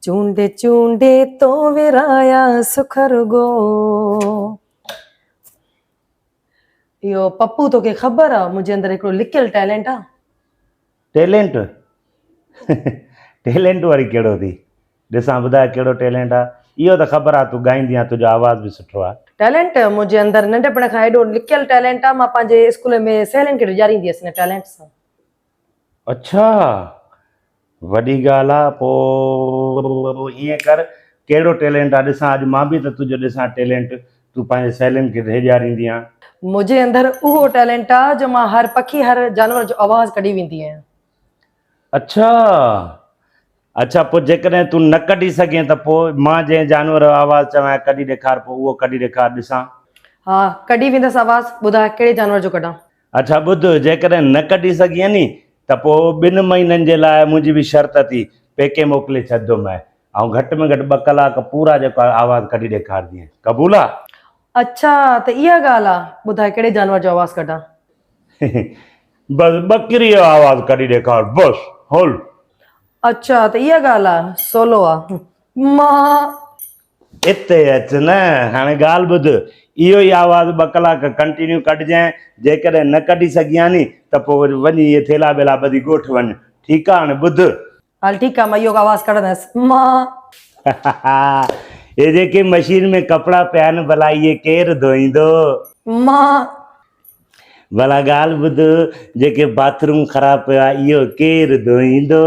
चूंडे चूंडे तो विराया सुखरगो। यो पप्पू तोखे ख़बर आहे मुंहिंजे अंदरि हिकिड़ो लिकियल टैलेंट आहे। टैलेंट टैलेंट वारी कहिड़ो थी ॾिसां ॿुधाए कहिड़ो टैलेंट आहे। इहो त ख़बर आहे तूं गाईंदी आहे, तुंहिंजो आवाज़ बि सुठो आहे। टैलेंट मुंहिंजे अंदरि नंढपण खां एॾो लिकियल टैलेंट आहे, मां पंहिंजे स्कूल में सहेलियुनि खे ॾियारींदी हुअसि हिन टैलेंट सां। अच्छा, वॾी ॻाल्हि आहे। पोइ ईअं कर, कहिड़ो टैलेंट आहे ॾिसां। अॼु मां बि त तुंहिंजो ॾिसां टैलेंट, तूं पंहिंजे सहेलियुनि खे ॾियारींदी आहे। मुंहिंजे अंदरि उहो टैलेंट आहे जो मां हर पखी हर जानवर जो आवाज़ कढी वेंदी आहियां। अच्छा अच्छा, पोइ जेकॾहिं तूं न कढी सघें त पोइ मां जंहिं जानवर जो आवाज़ चवां कढी ॾेखार, पोइ उहो कढी ॾेखार ॾिसां। हा, कढी वेंदसि आवाज़। ॿुधाए कहिड़े जानवर जो कढां? अच्छा ॿुध, जेकॾहिं न कढी सघीं नी त पोइ 2 महीननि जे लाइ मुंहिंजी बि शर्त थी, पेके मोकिले छॾंदोमांइ ऐं घटि में घटि 2 कलाक पूरा जेको आवाज़ कढी ॾेखारजांइ। क़बूल आहे? अच्छा, त इहा ॻाल्हि आहे। ॿुधाए कहिड़े जानवर जो आवाज़ कढां? बस बकरी जो आवाज़ कढी ॾेखार, बस होल। अच्छा, त इहा ॻाल्हि आहे। सोलो आहे। मां हिते अच न, हाणे ॻाल्हि ॿुध। इहो ई आवाज़ 2 कलाक कंटिन्यू कढजांइ। जेकॾहिं न कढी सघीं हा नी त पोइ वञी इहे थेला बेला ॿधी ॻोठ वञ। ठीकु आहे? हाणे ॿुध। हल ठीकु आहे, मां इहो आवाज़ कढंदसि। मां ये जेके मशीन में कपिड़ा पिया आहिनि, भला इहे केरु धोईंदो? मां भला ॻाल्हि ॿुध, जेके बाथरूम ख़राबु पियो आहे इहो केरु धोईंदो?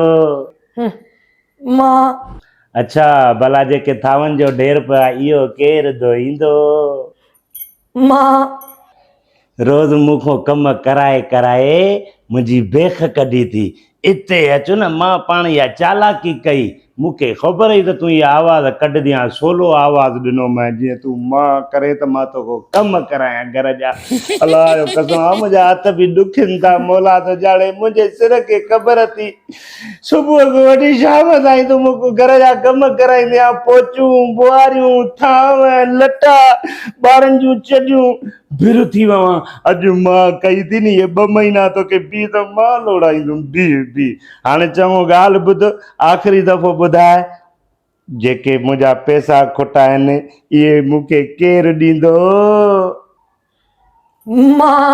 मां अच्छा, भला जेके थावनि जो ढेर पियो आहे इहो केरु धोईंदो? मां रोज़ मूंखों कम कराए कराए मुंहिंजी बेख कढी थी। इते अचु न, मां पाण इहा चालाकी कई। मूंखे ख़बर हुई त तूं इहा आवाज़ कढंदी आहे। सोलो आवाज़ ॾिनो मैं, जीअं तूं मां करे त मां तोखां कम करायां घर जा। अलाह जो कसम आहे, मुंहिंजा हथ बि ॾुखनि था। मौला त ॼाणे मुंहिंजे सिर खे ख़बर थी। सुबुह खां वठी शाम ताईं तूं मूंखां घर जा कम कराईंदी आहे। पोचूं बुआरियूं थांव लटा ॿारनि जूं चॼियूं बिर थी ववां। अॼु मां कई थी नी, इहे 2 महीना तोखे बीह त मां लोड़ाईंदुमि। बीह। हाणे चङो, ॻाल्हि ॿुध। आख़िरी दफ़ो ॿुधाए, जेके मुंहिंजा पैसा खुटा आहिनि इहे मूंखे केरु ॾींदो? मां